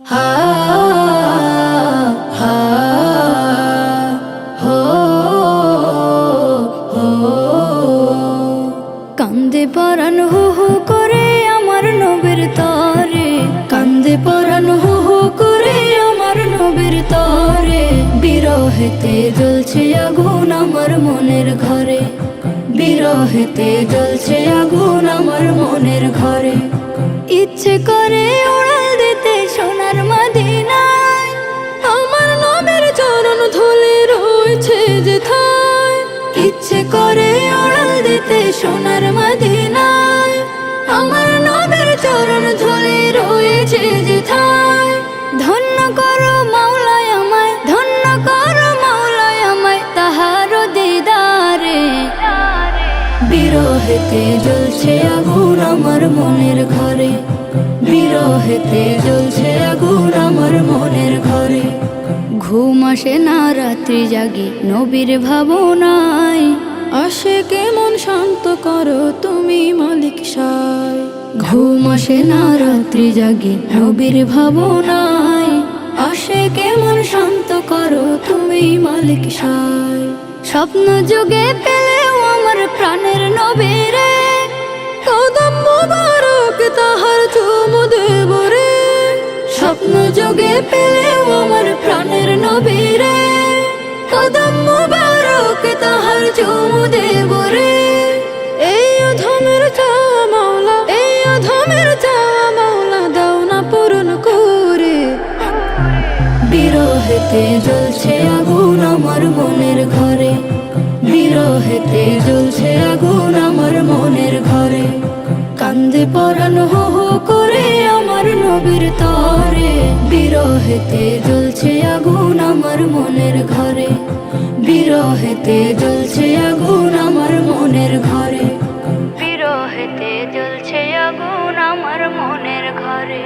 হা হা হো হো কান্দে পরাণ হু হু করে আমার নবীর তরে, কান্দে পরাণ হু হু করে আমার নবীর তরে। বিরহেতে জ্বলছে আগুন আমার মনের ঘরে, বিরহেতে জ্বলছে আগুন আমার মনের ঘরে। ইচ্ছে করে উড়াল দিতে সোনার মদিনায়, আমার নবীর চরণ ধুলি রয়েছে যেথায়। ইচ্ছে করে উড়াল দিতে সোনার মদিনায়, আমার নবীর চরণ ধুলি রয়েছে যেথায়। ধন্য করো মাওলায় আমায়, ধন্য করো মাওলায় আমায় তাহার দিদারে। বিরহেতে জ্বলছে আগুন আমার মনের ঘরে, বিরহেতে জ্বলছে আগুন আমার মনের ঘরে। ঘুম আসে না রাত্রি জাগি নবীর ভাবনায়, আসে কেমন শান্ত করো তুমি মালিক সায়। ঘুম আসে না রাত্রি জাগি নবীর ভাবনায়, আসে কেমন শান্ত করো তুমি মালিক সায়। স্বপ্ন যুগে পেলেও আমার প্রাণের নবীরে, কদম মোবারক তাহার চুমু দেব রে। স্বপ্ন যুগে পেলেও আমার প্রাণের নবীরে, কদম মোবারক তাহার চুমু দেব রে। এই অধমের চাওয়া মাওলা, এই অধমের চাওয়া মাওলা দাও না পূরণ করে। বিরহেতে জ্বলছে আগুন আমার মনের ঘরে, বিরহেতে জ্বলছে আগুন আমার মনের ঘরে। কান্দে পরাণ হো হো করে আমার নবীর তরে, বিরহেতে জ্বলছে আগুন আমার মনের ঘরে, বিরহেতে জ্বলছে আগুন আমার মনের ঘরে, বিরহেতে জ্বলছে আগুন আমার মনের ঘরে।